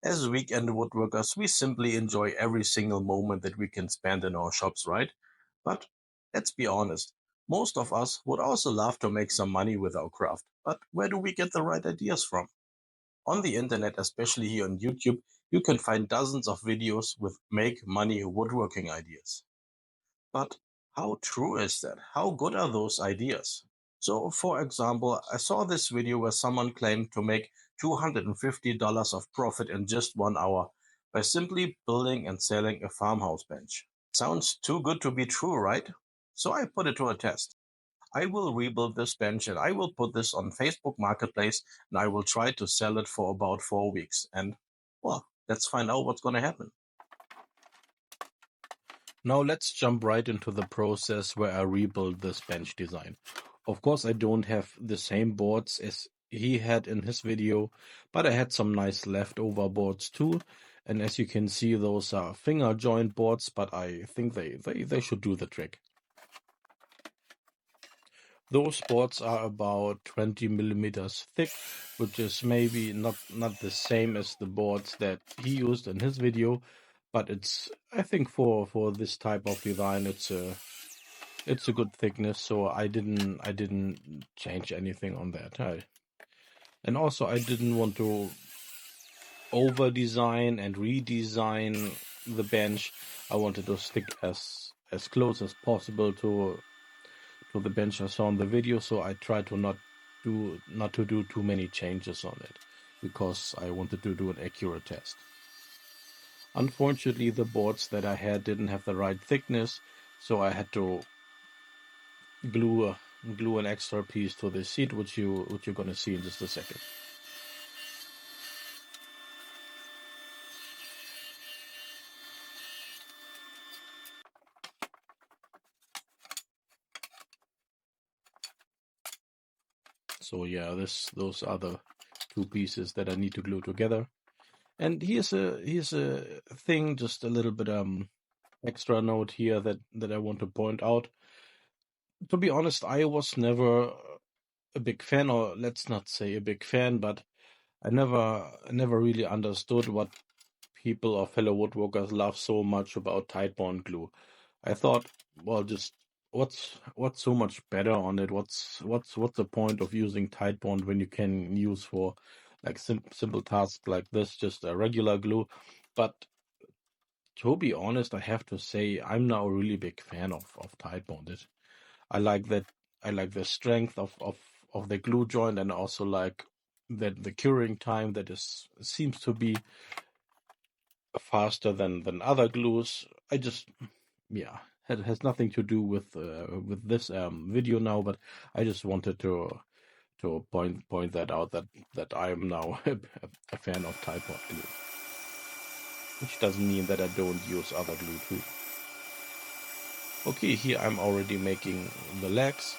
As weekend woodworkers, we simply enjoy every single moment that we can spend in our shops, right? But let's be honest, most of us would also love to make some money with our craft. But where do we get the right ideas from? On the internet, especially here on YouTube, you can find dozens of videos with make money woodworking ideas. But how true is that? How good are those ideas? So, for example, I saw this video where someone claimed to make $250 of profit in just 1 hour by simply building and selling a farmhouse bench. Sounds too good to be true, right? So I put it to a test. I will rebuild this bench and I will put this on Facebook Marketplace and I will try to sell it for about 4 weeks. And well, let's find out what's going to happen. Now let's jump right into the process where I rebuild this bench design. Of course, I don't have the same boards as he had in his video, but I had some nice leftover boards too. And as you can see, those are finger joint boards, but I think they should do the trick. Those boards are about 20 millimeters thick, which is maybe not the same as the boards that he used in his video, but it's, I think, for this type of design, it's a good thickness. So I didn't change anything on that. And also I didn't want to over design and redesign the bench. I wanted to stick as close as possible to the bench I saw in the video, so I tried to not to do too many changes on it because I wanted to do an accurate test. Unfortunately, the boards that I had didn't have the right thickness, so I had to glue an extra piece to the seat, which you're gonna see in just a second. So yeah, those are the two pieces that I need to glue together. And here's a thing, just a little bit extra note here that I want to point out. To be honest, I was never a big fan, or let's not say a big fan, but I never really understood what people or fellow woodworkers love so much about Titebond glue. I thought, well, just what's so much better on it? What's the point of using Titebond when you can use for like simple tasks like this just a regular glue? But to be honest, I have to say I'm now a really big fan of Titebond. I like that. I like the strength of the glue joint, and also like that the curing time that is seems to be faster than other glues. I just, yeah, it has nothing to do with this video now, but I just wanted to point that out that I am now a fan of Typod glue, which doesn't mean that I don't use other glue too. Okay, here I'm already making the legs,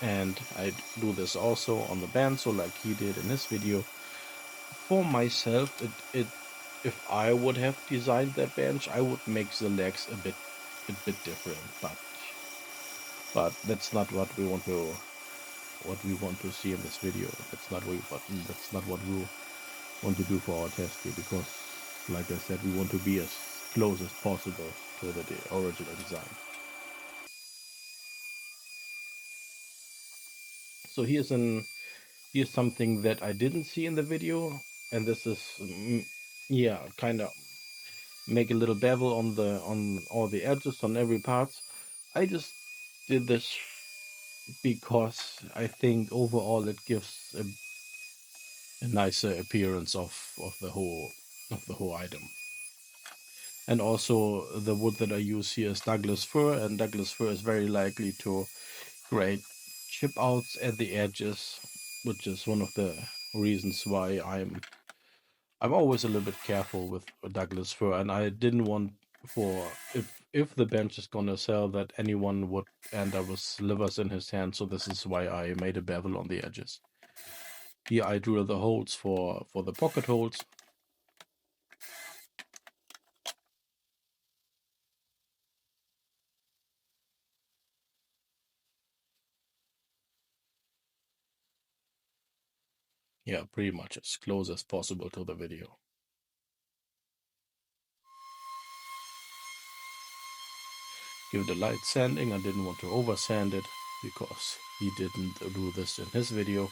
and I do this also on the bandsaw like he did in his video. For myself, it if I would have designed that bench, I would make the legs a bit different, but that's not what we want to see in this video. That's not what we want to do for our test here, because like I said, we want to be as close as possible to the original design. So here's something that I didn't see in the video, and this is yeah, kind of make a little bevel on all the edges on every part. I just did this because I think overall it gives a nicer appearance of the whole item. And also the wood that I use here is Douglas fir, and Douglas fir is very likely to create chip outs at the edges, which is one of the reasons why I'm always a little bit careful with Douglas fir, and I didn't want for if the bench is gonna sell that anyone would end up with slivers in his hand, so this is why I made a bevel on the edges. Here I drill the holes for the pocket holes. Yeah, pretty much as close as possible to the video. Give it a light sanding. I didn't want to over sand it because he didn't do this in his video.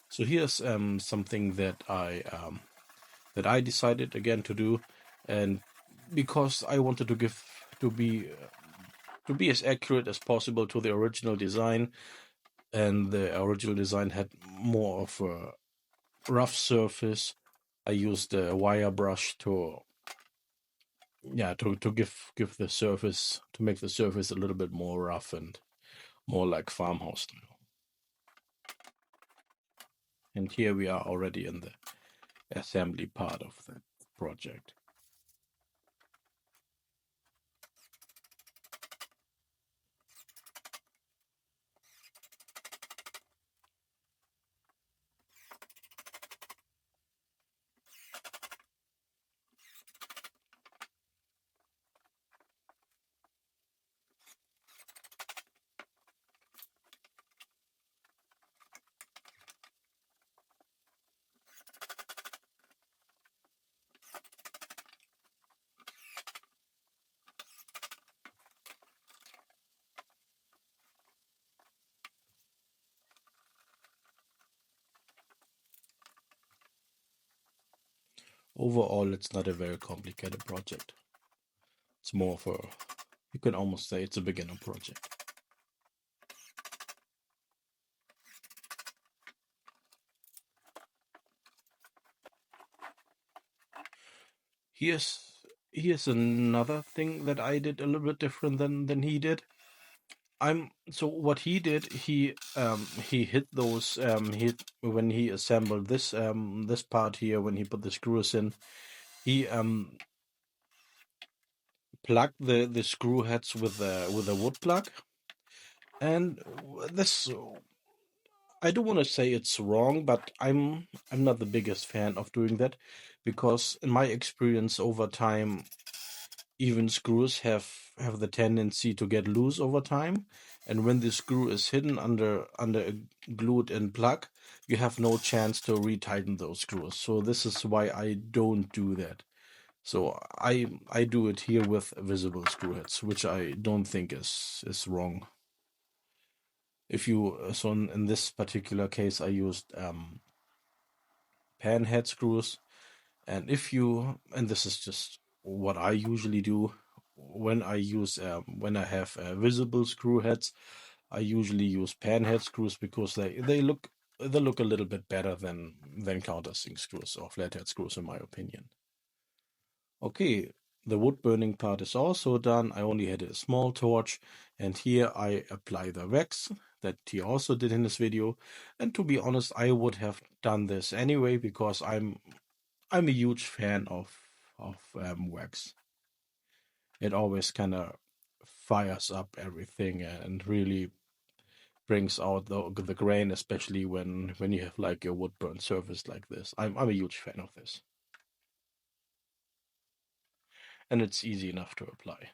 So here's something that I decided again to do, and because I wanted to be as accurate as possible to the original design, and the original design had more of a rough surface. I used a wire brush to give the surface, to make the surface a little bit more rough and more like farmhouse style. And here we are already in the assembly part of the project. Overall, it's not a very complicated project. It's more of a, you can almost say it's a beginner project. Here's another thing that I did a little bit different than he did. So what he did, he hit those when he assembled this part here, when he put the screws in, he plugged the screw heads with a wood plug. And this, I don't want to say it's wrong, but I'm not the biggest fan of doing that, because in my experience over time, even screws have the tendency to get loose over time, and when the screw is hidden under a glued-in plug, you have no chance to retighten those screws. So this is why I don't do that. So I do it here with visible screw heads, which I don't think is wrong. If you so in this particular case, I used pan head screws. And this is just what I usually do when I have visible screw heads, I usually use pan head screws because they look a little bit better than countersink screws or flathead screws, in my opinion. Okay, the wood burning part is also done. I only had a small torch, and here I apply the wax that he also did in this video. And to be honest, I would have done this anyway because I'm a huge fan of wax. It always kind of fires up everything and really brings out the grain, especially when you have like a wood burn surface like this. I'm a huge fan of this, and it's easy enough to apply.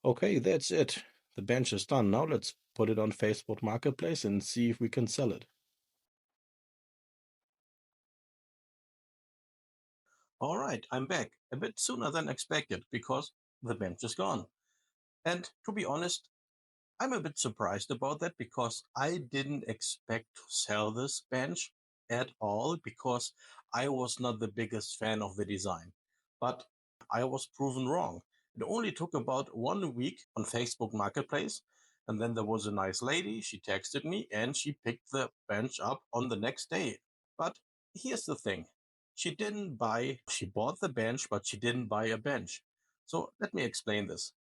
Okay, that's it. The bench is done. Now let's put it on Facebook Marketplace and see if we can sell it. All right, I'm back. A bit sooner than expected because the bench is gone. And to be honest, I'm a bit surprised about that because I didn't expect to sell this bench at all because I was not the biggest fan of the design. But I was proven wrong. It only took about 1 week on Facebook Marketplace, and then there was a nice lady. She texted me and she picked the bench up on the next day. But here's the thing. She bought the bench, but she didn't buy a bench. So let me explain this.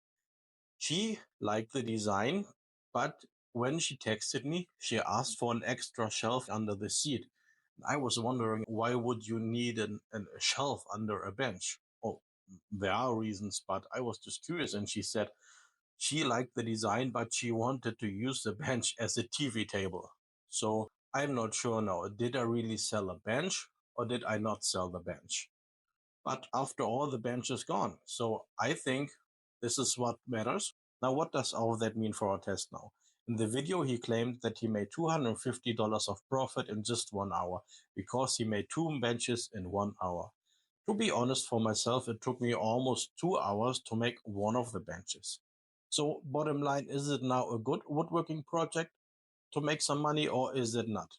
She liked the design, but when she texted me, she asked for an extra shelf under the seat. I was wondering, why would you need a shelf under a bench? Oh, there are reasons, but I was just curious. And she said she liked the design, but she wanted to use the bench as a TV table. So I'm not sure now. Did I really sell a bench or did I not sell the bench? But after all, the bench is gone. So I think this is what matters. Now, what does all of that mean for our test now? In the video, he claimed that he made $250 of profit in just 1 hour because he made 2 benches in 1 hour. To be honest, for myself, it took me almost 2 hours to make one of the benches. So, bottom line, is it now a good woodworking project to make some money or is it not?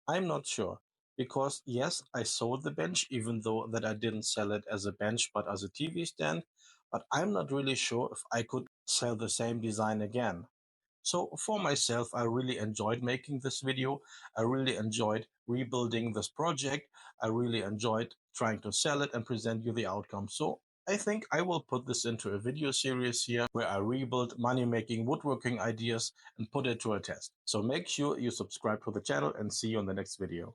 I'm not sure because yes, I sold the bench even though that I didn't sell it as a bench but as a TV stand, but I'm not really sure if I could sell the same design again. So for myself, I really enjoyed making this video. I really enjoyed rebuilding this project. I really enjoyed trying to sell it and present you the outcome. So I think I will put this into a video series here where I rebuild money-making woodworking ideas and put it to a test. So make sure you subscribe to the channel and see you on the next video.